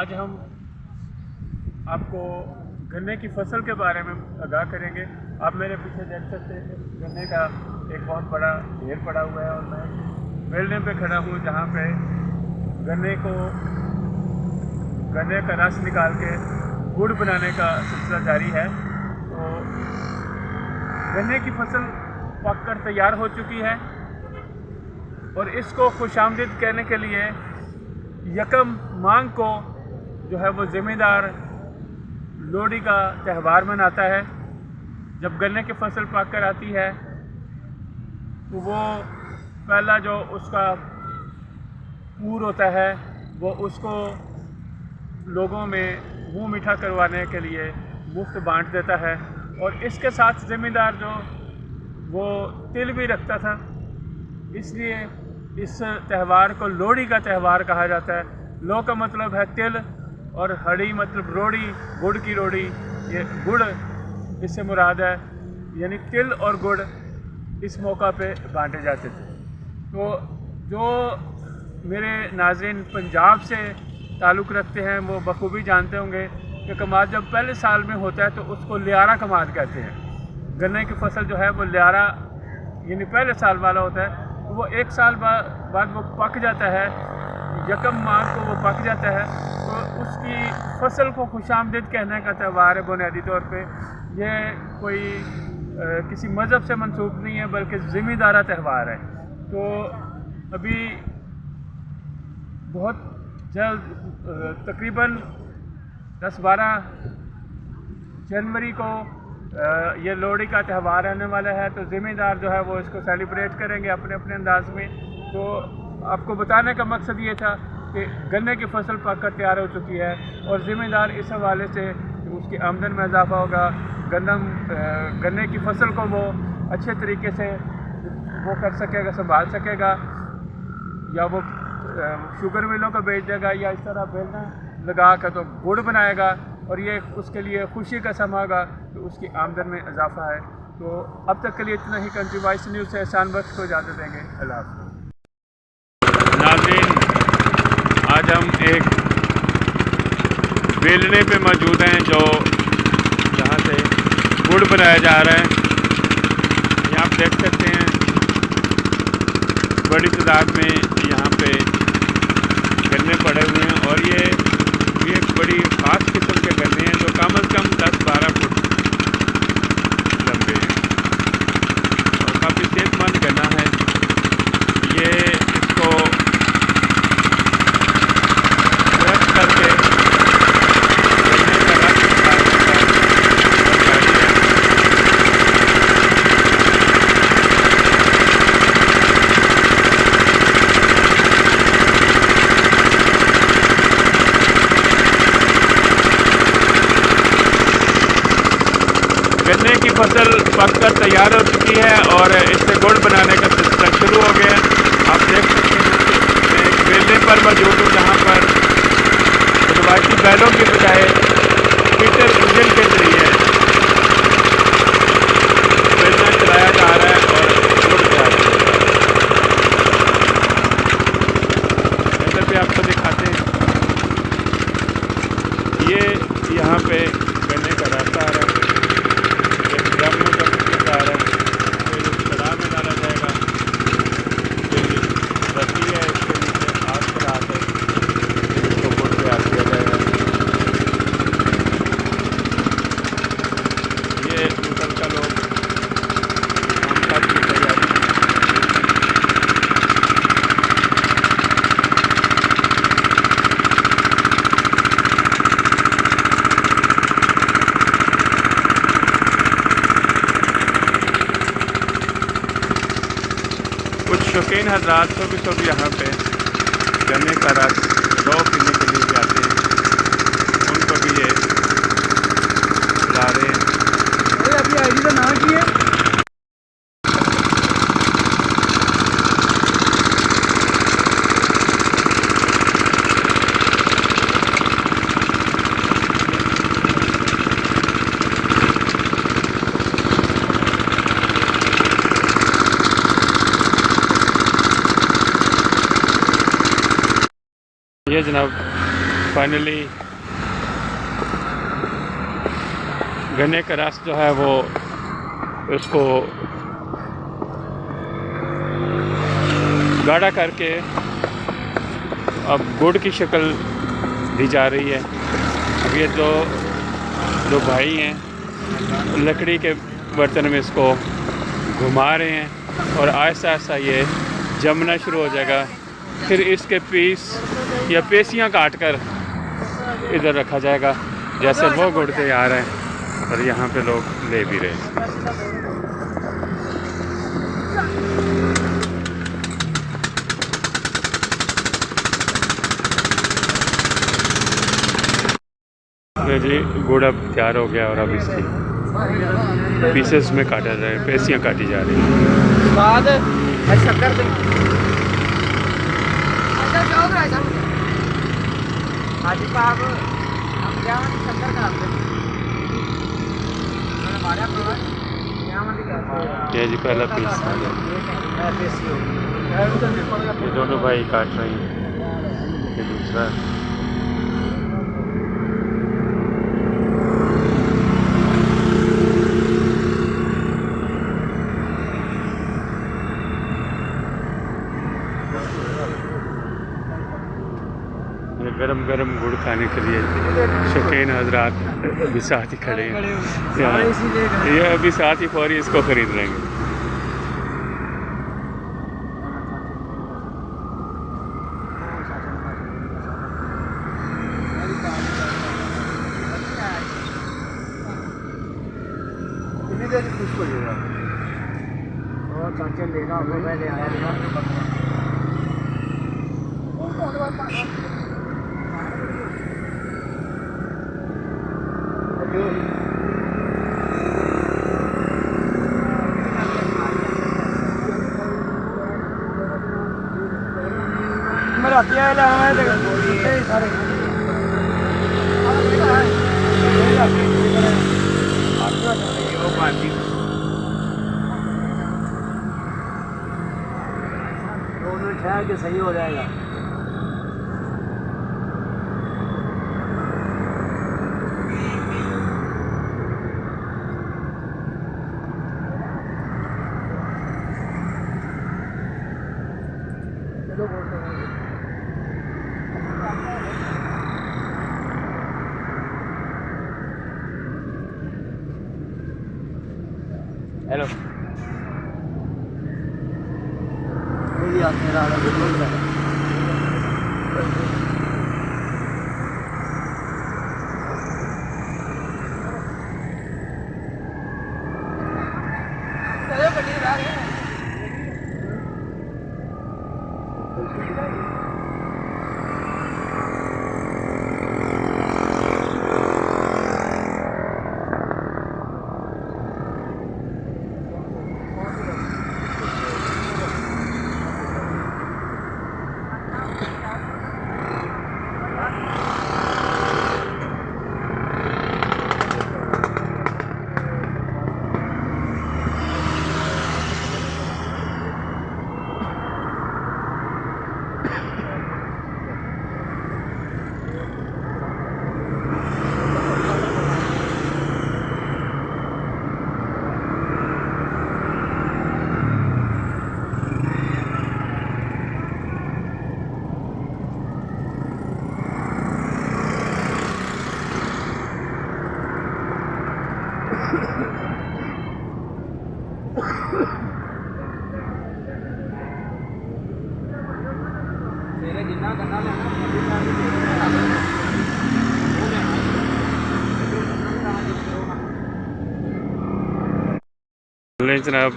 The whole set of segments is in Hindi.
आज हम आपको गन्ने की फसल के बारे में आगाह करेंगे। आप मेरे पीछे देख सकते हैं गन्ने का एक बहुत बड़ा ढेर पड़ा हुआ है और मैं बेलने पे खड़ा हूँ जहाँ पे गन्ने का रस निकाल के गुड़ बनाने का सिलसिला जारी है। तो गन्ने की फसल पककर तैयार हो चुकी है और इसको खुशामदीद कहने के लिए यकम मांग को जो है वो ज़िम्मेदार लोहड़ी का त्यौहार मनाता है। जब गन्ने की फसल पक कर आती है तो वो पहला जो उसका पूर होता है वो उसको लोगों में मुंह मीठा करवाने के लिए मुफ्त बांट देता है। और इसके साथ ज़िम्मेदार जो वो तिल भी रखता था, इसलिए इस त्यौहार को लोहड़ी का त्यौहार कहा जाता है। लो का मतलब है तिल और हड़ी मतलब रोड़ी, गुड़ की रोड़ी। ये गुड़ इससे मुराद है, यानी तिल और गुड़ इस मौका पे बांटे जाते थे। तो जो मेरे नाज़रीन पंजाब से ताल्लुक़ रखते हैं वो बखूबी जानते होंगे कि कमाद जब पहले साल में होता है तो उसको लियारा कमाद कहते हैं। गन्ने की फसल जो है वो लियारा यानी पहले साल वाला होता है। तो वो एक साल बाद वो पक जाता है, यकम माह को वो पक जाता है। तो उसकी फसल को खुशामदीद कहने का त्यौहार है बुनियादी तौर पे। ये कोई किसी मज़हब से मंसूब नहीं है बल्कि ज़िम्मेदारा त्यौहार है। तो अभी बहुत जल्द तकरीबन 10-12 जनवरी को ये लोहड़ी का त्यौहार आने वाला है। तो ज़िम्मेदार जो है वो इसको सेलिब्रेट करेंगे अपने अपने अंदाज में। तो आपको बताने का मकसद ये था कि गन्ने की फसल पक कर तैयार हो चुकी है और ज़िम्मेदार इस हवाले से उसकी आमदन में इजाफा होगा। गन्ने की फसल को वो अच्छे तरीके से वो कर सकेगा, संभाल सकेगा, या वो शुगर मिलों को बेच देगा या इस तरह बेलना लगा कर तो गुड़ बनाएगा और ये उसके लिए खुशी का समा होगा। तो उसकी आमदन में इजाफा है। तो अब तक के लिए इतना ही। कंट्री वॉइस न्यूज़ से एहसान बख्श को इजाज़त देंगे। अल्लाह हाफ़िज़। नाज़रीन, आज हम एक बेलने पे मौजूद हैं जहाँ से गुड़ बनाया जा रहा है। ये आप देख सकते हैं बड़ी तादाद में यहाँ पे गन्ने पड़े हुए हैं और ये एक बड़ी ख़ास किस्म के गन्ने हैं जो कम अज़ कम 10-12 फुट लंबे हैं और काफ़ी सेहतमंद गन्ना है। ये इसको क्रश करके गन्ने का रस निकालने का सरकारी है। गन्ने की फसल पककर तैयार हो चुकी है और इससे गुड़ बनाने का सिलसिला शुरू हो गया है। आप देख सकते हैं मैं एक बेलने पर मौजूद हूँ जहाँ पर रवायती बैलों की बजाय पीटर इंजन के जरिए बेलना चलाया जा रहा है और गुड़ तैयार हो रहा है। जैसे भी आपको दिखाते हैं ये यहाँ पे गन्ने का रास्ता आ रहा है। ड्रम में जा रहा है, फिर कड़ा में डाला जाएगा, फिर रस्सी है इसके नीचे आग चला के इसको गुड़ तैयार किया जाएगा। ये मुसलसल लोग कामकाज की तैयारी कुछ शौकीन हज़रात सुबह यहाँ पे गन्ने का रस रौ पीने के लिए भी आते हैं। उनको भी ये खिला रहे हैं। अरे अभी आईडी का नाम की है। ये जनाब फाइनली गन्ने का रस जो है वो उसको गाढ़ा करके अब गुड़ की शक्ल दी जा रही है। अब ये दो भाई हैं लकड़ी के बर्तन में इसको घुमा रहे हैं और आहिस्ता आहिस्ता ये जमना शुरू हो जाएगा। फिर इसके पीस या पेशियाँ काट कर इधर रखा जाएगा जैसे वो गुड़ तैयार है और यहाँ पे लोग ले भी रहे हैं। जी गुड़ अब तैयार हो गया और अब इसकी पीसेस में काटा जा रहा है, पेशियाँ काटी जा रही हैं। बाद शक्कर दे हाजी साहब हम क्या शक्कर का ये जी पहला पीस आ गया। ये दोनों भाई काट रहे हैं, ये दूसरा गरम गरम गुड़ खाने के लिए शौकीन हजरात भी साथ ही खड़े हैं। ये अभी साथ ही फौरी इसको खरीद लेंगे। कितनी देर खुश पड़ेगा और चाचा लेना होगा पहले आया मेरा क्या सारे दोनों ठहर के सही हो जाएगा। हेलो मेरी हाथ मेरा मेरे जिन्ना करना जनाब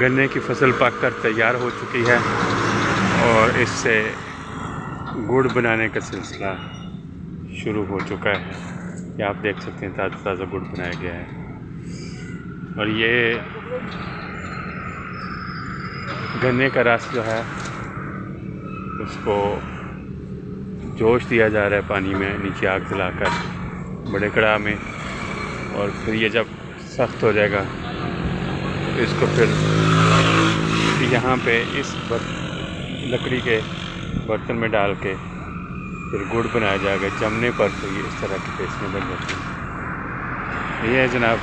गन्ने की फसल पक कर तैयार हो चुकी है और इससे गुड़ बनाने का सिलसिला शुरू हो चुका है। ये आप देख सकते हैं ताज़ा ताज़ा गुड़ बनाया गया है और ये गन्ने का रस जो है उसको जोश दिया जा रहा है पानी में, नीचे आग जलाकर बड़े कड़ाह में, और फिर ये जब सख्त हो जाएगा तो इसको फिर यहाँ पे इस लकड़ी के बर्तन में डाल के फिर गुड़ बनाया जाएगा। जमने पर तो ये इस तरह की पेस्टें बन जाती हैं। ये है जनाब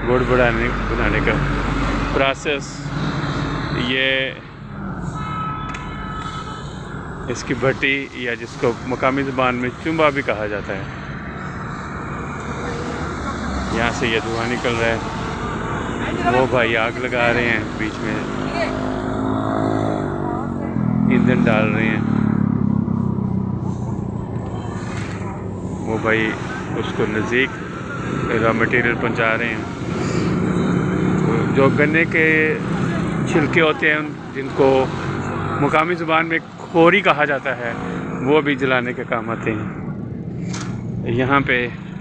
गुड़ बनाने का प्रोसेस। ये इसकी भट्टी या जिसको मकामी ज़बान में चुम्बा भी कहा जाता है, यहाँ से ये धुआं निकल रहा है। वो भाई आग लगा रहे हैं, बीच में ईंधन डाल रहे हैं। वो भाई उसको नज़दीक रॉ मटेरियल पहुंचा रहे हैं। जो गन्ने के छिलके होते हैं जिनको मुकामी ज़ुबान में खोरी कहा जाता है, वो भी जलाने के काम आते हैं। यहाँ पे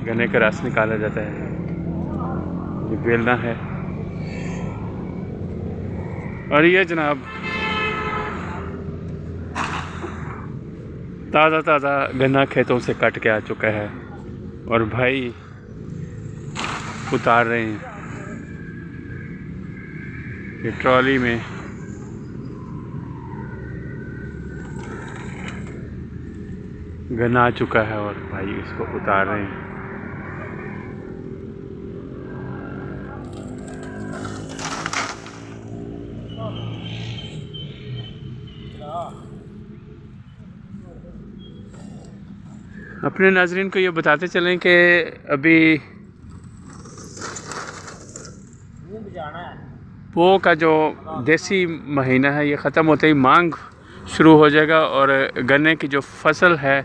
गन्ने का रस निकाला जाता है। ये बेलना है और ये जनाब ताज़ा गन्ना खेतों से कट के आ चुका है और भाई उतार रहे हैं। ये ट्रॉली में गन्ना आ चुका है और भाई इसको उतार रहे हैं। अपने नाज़रीन को ये बताते चलें कि अभी पो का जो देसी महीना है ये ख़त्म होते ही मांग शुरू हो जाएगा और गन्ने की जो फसल है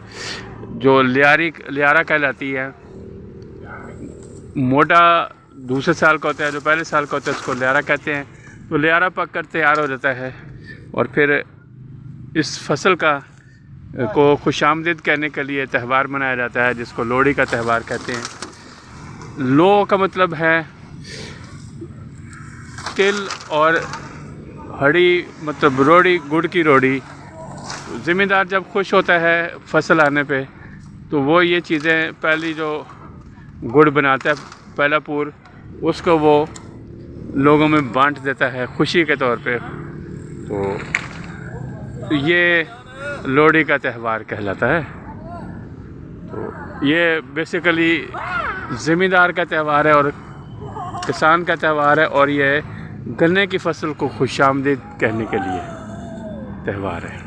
जो लियारा कहलाती है, मोटा दूसरे साल का होता है, जो पहले साल का होता है उसको लियारा कहते हैं। तो लियारा पक कर तैयार हो जाता है और फिर इस फसल को खुशामदीद कहने के लिए त्यौहार मनाया जाता है जिसको लोहड़ी का त्यौहार कहते हैं। लो का मतलब है तिल और हड़ी, मतलब रोड़ी, गुड़ की रोड़ी। ज़मींदार जब खुश होता है फसल आने पे तो वो ये चीज़ें, पहली जो गुड़ बनाता है पहला पूर, उसको वो लोगों में बांट देता है खुशी के तौर पे। तो ये लोहड़ी का त्यौहार कहलाता है। तो ये बेसिकली ज़मींदार का त्यौहार है और किसान का त्यौहार है और ये गन्ने की फसल को खुशामदीद कहने के लिए त्यौहार है।